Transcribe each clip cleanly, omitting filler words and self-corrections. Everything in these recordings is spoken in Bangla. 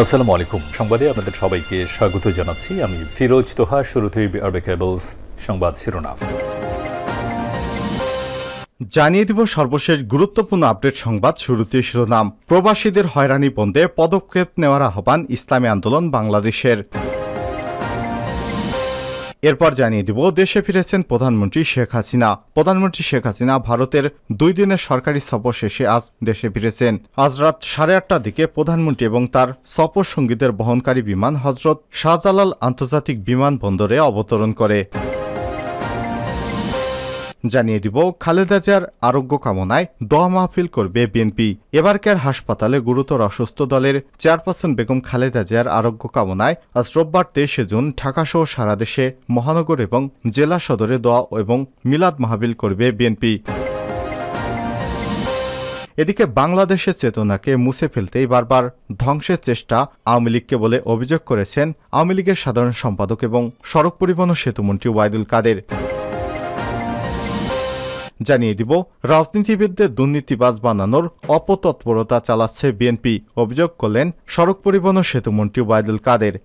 আসসালামু আলাইকুম। সংবাদে আপনাদের সবাইকে স্বাগত জানাচ্ছি। আমি ফিরোজ তোহা। শুরুতেই আরবে কেবলস সংবাদ শিরোনাম জানিয়ে দিব সর্বশেষ গুরুত্বপূর্ণ আপডেট সংবাদ। শুরুতেই শিরোনাম। প্রবাসীদের হয়রানি বন্ধে পদক্ষেপ নেওয়ার আহ্বান ইসলামী আন্দোলন বাংলাদেশের। এরপর জানিয়ে দিব দেশে ফিরেছেন প্রধানমন্ত্রী শেখ হাসিনা। প্রধানমন্ত্রী শেখ হাসিনা ভারতের 2 দিনের সরকারি সফর শেষে আজ দেশে ফিরেছেন। আজ রাত 8:30টার দিকে প্রধানমন্ত্রী এবং তার সফর সঙ্গীদের বহনকারী বিমান হজরত শাহজালাল আন্তর্জাতিক বিমানবন্দরে অবতরণ করে। জানিয়ে দিব খালেদা জিয়ার আরোগ্য কামনায় দোয়া মাহফিল করবে বিএনপি। এবারকার হাসপাতালে গুরুতর অসুস্থ দলের চেয়ারপারসন বেগম খালেদা জিয়ার আরোগ্য কামনায় আজ রোববার 23 জুন ঢাকাসহ সারা দেশে মহানগর এবং জেলা সদরে দোয়া এবং মিলাদ মাহফিল করবে বিএনপি। এদিকে বাংলাদেশের চেতনাকে মুছে ফেলতেই বারবার ধ্বংসের চেষ্টা আওয়ামী লীগকে বলে অভিযোগ করেছেন আওয়ামী লীগের সাধারণ সম্পাদক এবং সড়ক পরিবহন ও সেতুমন্ত্রী ওয়াহিদুল কাদের। জানিয়ে দিব রাজনীতিবিদদের দুর্নীতিবাজ বানানোর অপতৎপরতা চালাচ্ছে বিএনপি, অভিযোগ করলেন সড়ক পরিবহন ও সেতুমন্ত্রী ওয়াহিদুল কাদের।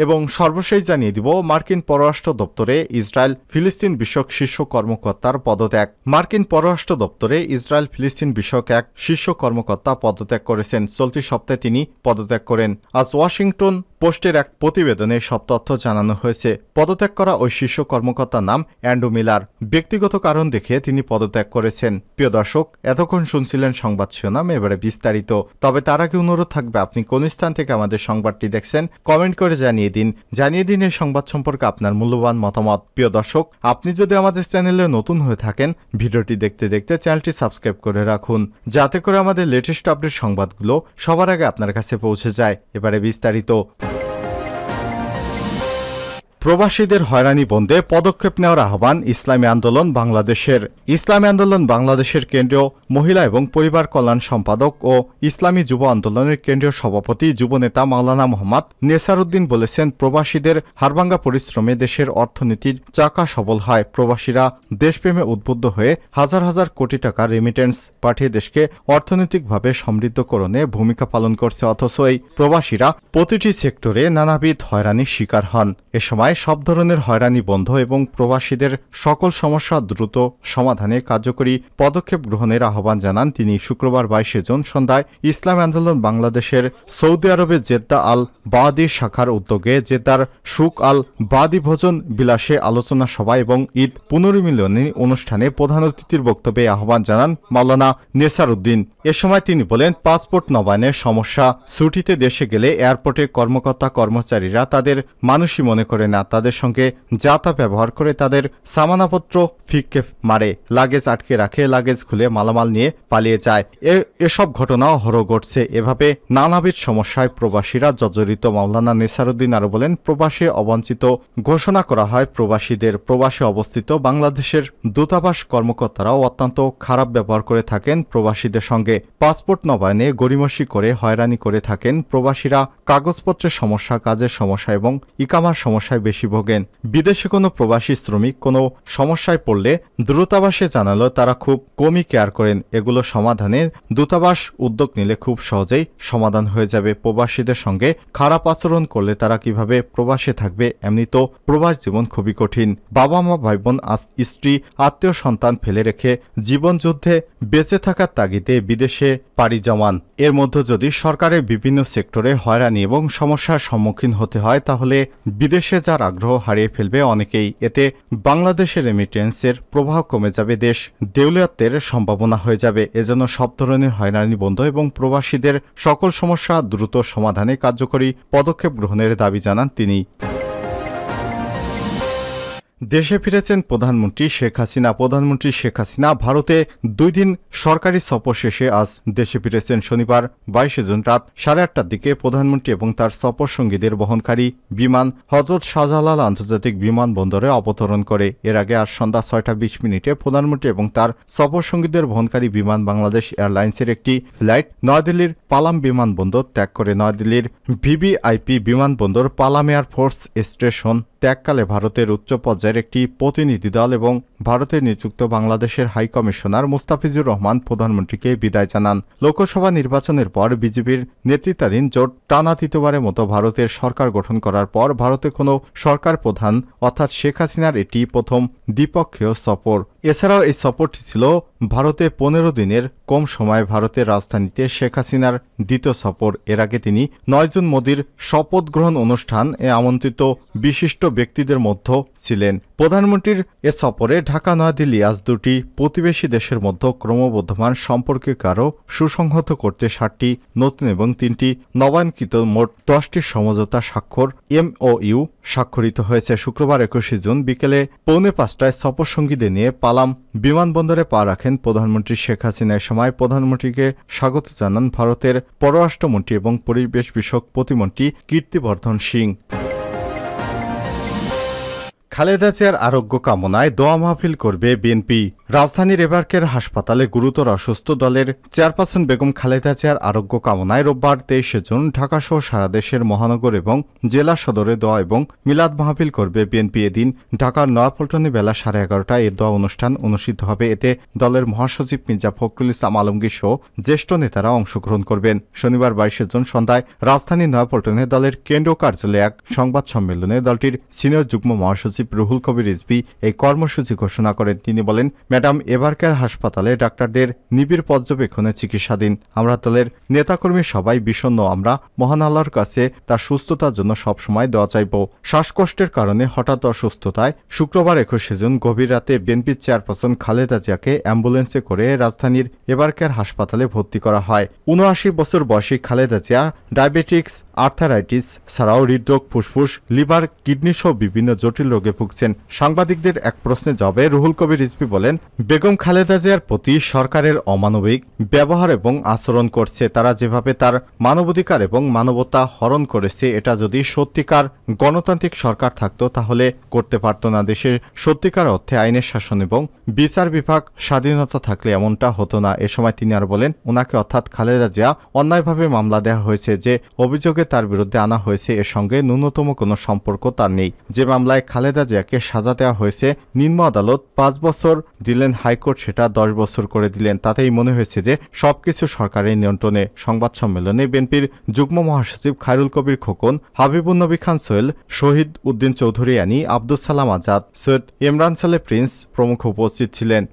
এবং সর্বশেষ জানিয়ে দিব মার্কিন পররাষ্ট্র দপ্তরে ইসরায়েল ফিলিস্তিন বিষয়ক শীর্ষ কর্মকর্তার পদত্যাগ। মার্কিন পররাষ্ট্র দপ্তরে ইসরায়েল ফিলিস্তিন বিষয়ক এক শীর্ষ কর্মকর্তা পদত্যাগ করেছেন। চলতি সপ্তাহে তিনি পদত্যাগ করেন। আজ ওয়াশিংটন পোস্টের এক প্রতিবেদনে সব তথ্য জানানো হয়েছে। পদত্যাগ করা ওই শীর্ষ কর্মকর্তার নাম অ্যান্ড্রু মিলার। ব্যক্তিগত কারণ দেখিয়ে তিনি পদত্যাগ করেছেন। প্রিয় দর্শক, এতক্ষণ শুনছিলেন সংবাদ শিরোনাম, এবারে বিস্তারিত। তবে তার আগে অনুরোধ থাকবে, আপনি কোন স্থান থেকে আমাদের সংবাদটি দেখছেন কমেন্ট করে জানিয়ে দিন এই সংবাদ সম্পর্কে আপনার মূল্যবান মতামত। প্রিয় দর্শক, আপনি যদি আমাদের চ্যানেলে নতুন হয়ে থাকেন, ভিডিওটি দেখতে দেখতে চ্যানেলটি সাবস্ক্রাইব করে রাখুন, যাতে করে আমাদের লেটেস্ট আপডেট সংবাদগুলো সবার আগে আপনার কাছে পৌঁছে যায়। এবারে বিস্তারিত। প্রবাসীদের হয়রানি বন্ধে পদক্ষেপ নেওয়ার আহ্বান ইসলামী আন্দোলন বাংলাদেশের। ইসলামী আন্দোলন বাংলাদেশের কেন্দ্রীয় মহিলা এবং পরিবার কল্যাণ সম্পাদক ও ইসলামী যুব আন্দোলনের কেন্দ্রীয় সভাপতি যুবনেতা মাওলানা মোহাম্মদ নেসারউদ্দিন বলেছেন, প্রবাসীদের হাড়ভাঙ্গা পরিশ্রমে দেশের অর্থনীতির চাকা সবল হয়। প্রবাসীরা দেশপ্রেমে উদ্বুদ্ধ হয়ে হাজার হাজার কোটি টাকা রেমিটেন্স পাঠিয়ে দেশকে অর্থনৈতিকভাবে সমৃদ্ধকরণে ভূমিকা পালন করছে। অথচ এই প্রবাসীরা প্রতিটি সেক্টরে নানাবিধ হয়রানির শিকার হন। এ সময় সব ধরনের হয়রানি বন্ধ এবং প্রবাসীদের সকল সমস্যা দ্রুত সমাধানে কার্যকরী পদক্ষেপ গ্রহণের আহ্বান জানান তিনি। শুক্রবার 22 জুন সন্ধ্যায় ইসলামী আন্দোলন বাংলাদেশের সৌদি আরবের জেদ্দা আল বাদি শাখার উদ্যোগে জেদ্দার সুক আল বাদি ভোজন বিলাসে আলোচনা সভা এবং ঈদ পুনর্মিলনী অনুষ্ঠানে প্রধান অতিথির বক্তব্যে আহ্বান জানান মাওলানা নেসারউদ্দিন। এ সময় তিনি বলেন, পাসপোর্ট নবায়নের সমস্যা। ছুটিতে দেশে গেলে এয়ারপোর্টে কর্মকর্তা কর্মচারীরা তাদের মানুষই মনে করে না, তাদের সঙ্গে যাতা ব্যবহার করে তাদের সামানাপত্র ফিকে মারে, লাগেজ আটকে রাখে, লাগেজ খুলে মালামাল নিয়ে পালিয়ে যায়। এসব ঘটনা অহরহ ঘটছে। এভাবে নানাবিধ সমস্যায় প্রবাসীরা জর্জরিত। মাওলানা নেসারউদ্দিন আরো বলেন, প্রবাসী অবাঞ্ছিত ঘোষণা করা হয় প্রবাসীদের। প্রবাসে অবস্থিত বাংলাদেশের দূতাবাস কর্মকর্তারাও অত্যন্ত খারাপ ব্যবহার করে থাকেন প্রবাসীদের সঙ্গে। পাসপোর্ট নবায়নে গড়িমসি করে হয়রানি করে থাকেন প্রবাসীরা। কাগজপত্রের সমস্যা, কাজের সমস্যা এবং ইকামার সমস্যায় বেশি ভোগেন। বিদেশে কোনো প্রবাসী শ্রমিক কোনো সমস্যায় পড়লে দূতাবাসে জানালো তারা খুব কমই কেয়ার করেন। এগুলো সমাধানে দূতাবাস উদ্যোগ নিলে খুব সহজেই সমাধান হয়ে যাবে। প্রবাসীদের সঙ্গে খারাপ আচরণ করলে তারা কিভাবে প্রবাসে থাকবে? এমনি তো প্রবাস জীবন খুবই কঠিন। বাবা মা, ভাই বোন, স্ত্রী, আত্মীয় সন্তান ফেলে রেখে জীবন যুদ্ধে বেঁচে থাকার তাগিদে বিদেশে পাড়ি জমান। এর মধ্যে যদি সরকারের বিভিন্ন সেক্টরে হয়রানি এবং সমস্যার সম্মুখীন হতে হয়, তাহলে বিদেশে যার আগ্রহ হারিয়ে ফেলবে অনেকেই। এতে বাংলাদেশের রেমিটেন্সের প্রবাহ কমে যাবে, দেশ দেউলিয়াত্বের সম্ভাবনা হয়ে যাবে। এজন্য সব ধরনের হয়রানি বন্ধ এবং প্রবাসীদের সকল সমস্যা দ্রুত সমাধানে কার্যকরী পদক্ষেপ গ্রহণের দাবি জানান তিনি। দেশে ফিরেছেন প্রধানমন্ত্রী শেখ হাসিনা। প্রধানমন্ত্রী শেখ হাসিনা ভারতে 2 দিন সরকারি সফর শেষে আজ দেশে ফিরেছেন। শনিবার 22 জুন রাত 8:30টার দিকে প্রধানমন্ত্রী এবং তার সফর সঙ্গীদের বহনকারী বিমান হজরত শাহজালাল আন্তর্জাতিক বিমানবন্দরে অবতরণ করে। এর আগে আজ সন্ধ্যা 6:20 প্রধানমন্ত্রী এবং তার সফর সঙ্গীদের বহনকারী বিমান বাংলাদেশ এয়ারলাইন্সের একটি ফ্লাইট নয়াদিল্লির পালাম বিমানবন্দর ত্যাগ করে নয়াদিল্লির ভিভিআইপি বিমানবন্দর পালাম এয়ারফোর্স স্টেশন ত্যাগকালে ভারতের উচ্চ পর্যায়ের একটি প্রতিনিধি দল এবং ভারতে নিযুক্ত বাংলাদেশের হাই কমিশনার মুস্তাফিজুর রহমান প্রধানমন্ত্রীকে বিদায় জানান। লোকসভা নির্বাচনের পর বিজেপির নেতৃত্বাধীন জোট টানা তৃতীয়বারের মতো ভারতের সরকার গঠন করার পর ভারতে কোনো সরকার প্রধান অর্থাৎ শেখ হাসিনার এটি প্রথম দ্বিপক্ষীয় সফর। এছাড়াও এই সফরটি ছিল ভারতে 15 দিনের কম সময়ে ভারতের রাজধানীতে শেখ হাসিনার দ্বিতীয় সফর। এর আগে তিনি 9 জুন মোদির শপথ গ্রহণ অনুষ্ঠান এ আমন্ত্রিত বিশিষ্ট ব্যক্তিদের মধ্যে ছিলেন। প্রধানমন্ত্রীর এ সফরে ঢাকা নয়াদিল্লি আজ দুটি প্রতিবেশী দেশের মধ্যে ক্রমবর্ধমান সম্পর্ককে আরও সুসংহত করতে 7টি নতুন এবং 3টি নবায়নকৃত মোট 10টি সমঝোতা স্বাক্ষর MOU স্বাক্ষরিত হয়েছে। শুক্রবার 21 জুন বিকেলে 4:45টায় সফরসঙ্গীদের নিয়ে পালাম বিমানবন্দরে পা রাখেন প্রধানমন্ত্রী শেখ হাসিনা। এ সময় প্রধানমন্ত্রীকে স্বাগত জানান ভারতের পররাষ্ট্রমন্ত্রী এবং পরিবেশ বিষয়ক প্রতিমন্ত্রী কীর্তিবর্ধন সিং। খালেদা জিয়ার আরোগ্য কামনায় দোয়া মাহফিল করবে বিএনপি। রাজধানীর এবারকের হাসপাতালে গুরুতর অসুস্থ দলের চেয়ারপারসন বেগম খালেদা জিয়ার আরোগ্য কামনায় রোববার 23 জুন ঢাকাসহ সারা দেশের মহানগর এবং জেলা সদরে দোয়া এবং মিলাদ মাহফিল করবে বিএনপি। এদিন ঢাকার নয়াপল্টনে বেলা 11:30টায় এ দোয়া অনুষ্ঠান অনুষ্ঠিত হবে। এতে দলের মহাসচিব মির্জা ফখরুল ইসলাম আলমগীর সহ জ্যেষ্ঠ নেতারা অংশগ্রহণ করবেন। শনিবার 22 জুন সন্ধ্যায় রাজধানীর নয়াপল্টনে দলের কেন্দ্রীয় কার্যালয়ে এক সংবাদ সম্মেলনে দলটির সিনিয়র যুগ্ম মহাসচিব রুহুল কবির রিজভী এই কর্মসূচি ঘোষণা করেন। তিনি বলেন, ম্যাডাম এবারকার হাসপাতালে ডাক্তারদের নিবিড় পর্যবেক্ষণে চিকিৎসাধীন। আমরা দলের নেতাকর্মী সবাই বিষণ্ণ। আমরা মহান আল্লাহর কাছে তার সুস্থতার জন্য সবসময় দোয়া চাইব। শ্বাসকষ্টের কারণে হঠাৎ অসুস্থতায় শুক্রবার 21 জুন গভীর রাতে বিএনপির চেয়ারপারসন খালেদা জিয়াকে অ্যাম্বুলেন্সে করে রাজধানীর এবারকার হাসপাতালে ভর্তি করা হয়। 79 বছর বয়সী খালেদা জিয়া ডায়াবেটিক্স, আর্থারাইটিস ছাড়াও হৃদরোগ, ফুসফুস, লিভার, কিডনি সহ বিভিন্ন জটিল রোগে ভুগছেন। সাংবাদিকদের এক প্রশ্নের জবাবে রুহুল কবির রিজভী বলেন, বেগম খালেদা জিয়ার প্রতি সরকারের অমানবিক ব্যবহার এবং আচরণ করছে। তারা যেভাবে তার মানবাধিকার এবং মানবতা হরণ করেছে, এটা যদি সত্যিকার গণতান্ত্রিক সরকার থাকতো তাহলে করতে পারত না। দেশের সত্যিকার অর্থে আইনের শাসন এবং বিচার বিভাগ স্বাধীনতা থাকলে এমনটা হতো না। এ সময় তিনি আর বলেন, ওনাকে অর্থাৎ খালেদা জিয়া অন্যায়ভাবে মামলা দেওয়া হয়েছে। যে অভিযোগে তার বিরুদ্ধে আনা হয়েছে এর সঙ্গে ন্যূনতম কোনো সম্পর্ক তার নেই। যে মামলায় খালেদা জিয়াকে সাজা দেওয়া হয়েছে, নিম্ন আদালত 5 বছর দিলেন, হাইকোর্ট সেটা 10 বছর করে দিলেন। তাতেই মনে হয়েছে যে সবকিছু সরকারের নিয়ন্ত্রণে। সংবাদ সম্মেলনে বিএনপির যুগ্ম মহাসচিব খায়রুল কবির খোকন, হাবিবুন নবী খান সোহেল, শহীদ উদ্দিন চৌধুরী আনি, আব্দুস সালাম আজাদ, সৈয়দ ইমরান সালে প্রিন্স প্রমুখ উপস্থিত ছিলেন।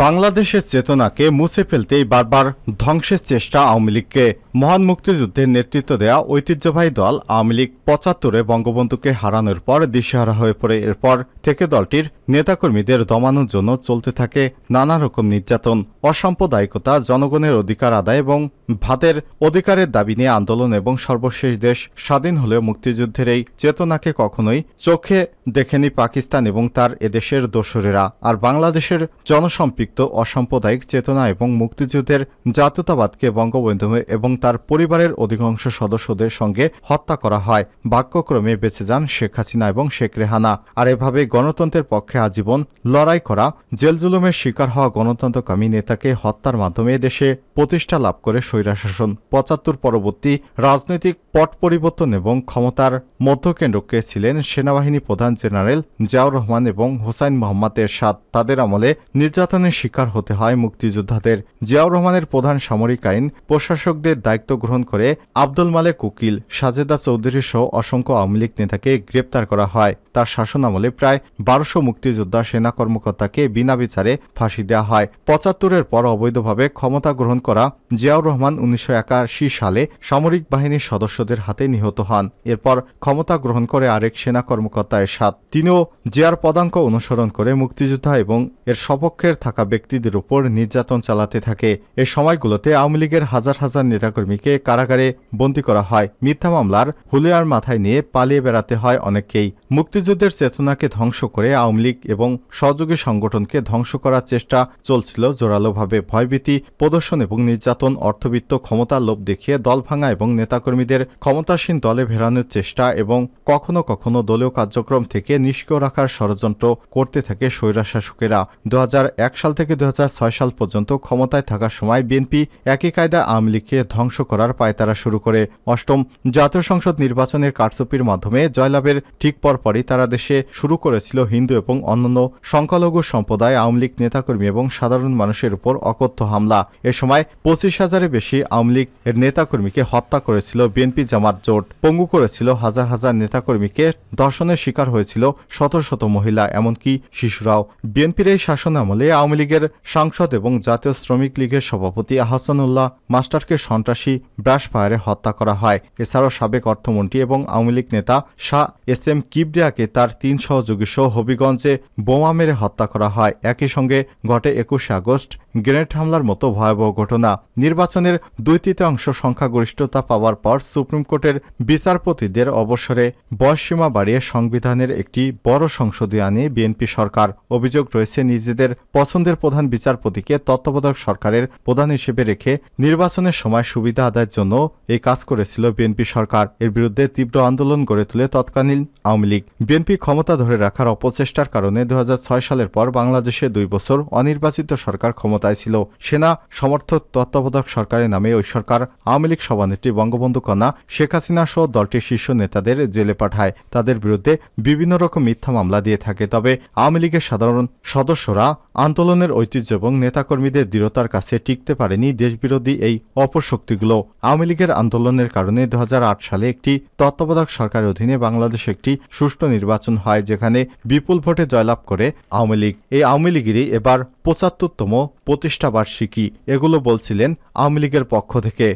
বাংলাদেশের চেতনাকে মুছে ফেলতেই বারবার ধ্বংসের চেষ্টা আওয়ামী লীগকে। মহান মুক্তিযুদ্ধের নেতৃত্ব দেয়া ঐতিহ্যবাহী দল আওয়ামী লীগ 75-এ বঙ্গবন্ধুকে হারানোর পর দিশেহারা হয়ে পড়ে। এরপর থেকে দলটির নেতাকর্মীদের দমানোর জন্য চলতে থাকে নানা রকম নির্যাতন, অসাম্প্রদায়িকতা, জনগণের অধিকার আদায় এবং ভাতের অধিকারের দাবি নিয়ে আন্দোলন এবং সর্বশেষ দেশ স্বাধীন হলেও মুক্তিযুদ্ধের এই চেতনাকে কখনোই চোখে দেখেনি পাকিস্তান এবং তার এদেশের দোসরেরা। আর বাংলাদেশের জনসম্পৃক্ত অসাম্প্রদায়িক চেতনা এবং মুক্তিযুদ্ধের জাতীয়তাবাদকে বঙ্গবন্ধু এবং তার পরিবারের অধিকাংশ সদস্যদের সঙ্গে হত্যা করা হয়। ভাগ্যক্রমে বেঁচে যান শেখ হাসিনা এবং শেখ রেহানা। আর এভাবে গণতন্ত্রের পক্ষে আজীবন লড়াই করা, জেল জুলুমের শিকার হওয়া গণতন্ত্রকামী নেতাকে হত্যার মাধ্যমে দেশে প্রতিষ্ঠা লাভ করে স্বৈরশাসন। 75 পরবর্তী রাজনৈতিক পট পরিবর্তন এবং ক্ষমতার মধ্যকেন্দ্রকে ছিলেন সেনাবাহিনী প্রধান জেনারেল জিয়াউর রহমান এবং হোসাইন মোহাম্মদ এরশাদ। তাদের আমলে নির্যাতনের শিকার হতে হয় মুক্তিযোদ্ধাদের। জিয়াউর রহমানের প্রধান সামরিক আইন প্রশাসকদের দায়িত্ব গ্রহণ করে আব্দুল মালেক উকিল, সাজেদা চৌধুরী সহ অসংখ্য আওয়ামী লীগ নেতাকে গ্রেপ্তার করা হয়। তার শাসনামলে প্রায় 1200 মুক্তিযোদ্ধা সেনা কর্মকর্তাকে বিনা বিচারে ফাঁসি দেওয়া হয়। 75-এর পর অবৈধভাবে ক্ষমতা গ্রহণ করা জিয়াউর রহমান 1981 সালে সামরিক বাহিনীর সদস্যদের হাতে নিহত হন। এরপর ক্ষমতা গ্রহণ করে আরেক সেনা কর্মকর্তা এরশাদ। তিনিও জিয়ার পদাঙ্ক অনুসরণ করে মুক্তিযোদ্ধা এবং এর সপক্ষের থাকা ব্যক্তিদের উপর নির্যাতন চালাতে থাকে। এই সময়গুলোতে আওয়ামী লীগের হাজার হাজার নেতাকর্মীকে কারাগারে বন্দী করা হয়। মিথ্যা মামলার হুলিয়ার মাথায় নিয়ে পালিয়ে বেড়াতে হয় অনেককেই। মুক্তিযুদ্ধের চেতনাকে ধ্বংস করে আওয়ামী লীগ এবং সহযোগী সংগঠনকে ধ্বংস করার চেষ্টা চলছিল জোরালোভাবে। ভয়ভীতি প্রদর্শন এবং নির্যাতন, অর্থবিত্ত উচ্চবিত্ত ক্ষমতার লোভ দেখিয়ে দল ভাঙা এবং নেতাকর্মীদের ক্ষমতাসীন দলে ফেরানোর চেষ্টা এবং কখনো কখনো দলীয় কার্যক্রম থেকে নিষ্ক্রিয় রাখার ষড়যন্ত্র করতে থাকে স্বৈরশাসকেরা। 2001 সাল থেকে 2006 সাল পর্যন্ত ক্ষমতায় থাকার সময় বিএনপি একই কায়দায় আওয়ামী লীগকে ধ্বংস করার পায়তারা শুরু করে। অষ্টম জাতীয় সংসদ নির্বাচনের কারচুপির মাধ্যমে জয়লাভের ঠিক পরপরই তারা দেশে শুরু করেছিল হিন্দু এবং অন্যান্য সংখ্যালঘু সম্প্রদায়, আওয়ামী লীগ নেতাকর্মী এবং সাধারণ মানুষের উপর অকথ্য হামলা। এ সময় 25,000-এর বেশি আওয়ামী লীগ এর নেতাকর্মীকে হত্যা করেছিল বিএনপি জামাত জোট, পঙ্গু করেছিল হাজার হাজার নেতাকর্মীকে, ধর্ষণের শিকার হয়েছিল শত শত মহিলা, এমনকি শিশুরাও। বিএনপির এই শাসন আমলে আওয়ামী লীগের সাংসদ এবং জাতীয় শ্রমিক লীগের সভাপতি আহসানুল্লাহ মাস্টারকে সন্ত্রাসী ব্রাশ ফায়ারে হত্যা করা হয়। এছাড়াও সাবেক অর্থমন্ত্রী এবং আওয়ামী লীগ নেতা শাহ এস এম কিবরিয়াকে তার 3 সহযোগী সহ হবিগঞ্জে বোমা মেরে হত্যা করা হয়। একই সঙ্গে ঘটে 21 আগস্ট গ্রেনেড হামলার মতো ভয়াবহ ঘটনা। নির্বাচনের 2/3 সংখ্যাগরিষ্ঠতা পাওয়ার পর সুপ্রিম কোর্টের বিচারপতিদের অবসরে বয়সসীমা বাড়িয়ে সংবিধানের একটি বড় সংশোধনী আনে বিএনপি সরকার। অভিযোগ রয়েছে, নিজেদের পছন্দের প্রধান বিচারপতিকে তত্ত্বাবধায়ক সরকারের প্রধান হিসেবে রেখে নির্বাচনের সময় সুবিধা আদায়ের জন্য এই কাজ করেছিল বিএনপি সরকার। এর বিরুদ্ধে তীব্র আন্দোলন গড়ে তোলে তৎকালীন আওয়ামী লীগ। বিএনপি ক্ষমতা ধরে রাখার অপচেষ্টার কারণে 2006 সালের পর বাংলাদেশে 2 বছর অনির্বাচিত সরকার ক্ষমতায় ছিল। সেনা সমর্থক তত্ত্বাবধায়ক সরকারের নামে ওই সরকার আওয়ামী লীগ সভানেত্রী বঙ্গবন্ধু কন্যা শেখ হাসিনা সহ দলটির শীর্ষ নেতাদের জেলে পাঠায়, তাদের বিরুদ্ধে বিভিন্ন রকম মিথ্যা মামলা দিয়ে থাকে। তবে আওয়ামী লীগের সাধারণ সদস্যরা আন্দোলনের ঐতিহ্য এবং নেতাকর্মীদের দৃঢ়তার কাছে টিকতে পারেনি দেশবিরোধী এই অপশক্তিগুলো। আওয়ামী লীগের আন্দোলনের কারণে 2008 সালে একটি তত্ত্বাবধায়ক সরকারের অধীনে বাংলাদেশে একটি সুষ্ঠু নির্বাচন হয়, যেখানে বিপুল ভোটে জয়লাভ করে আওয়ামী লীগ। এই আওয়ামী লীগেরই এবার 75তম প্রতিষ্ঠাবার্ষিকী, এগুলো বলছিলেন আওয়ামী লীগের পক্ষ থেকে।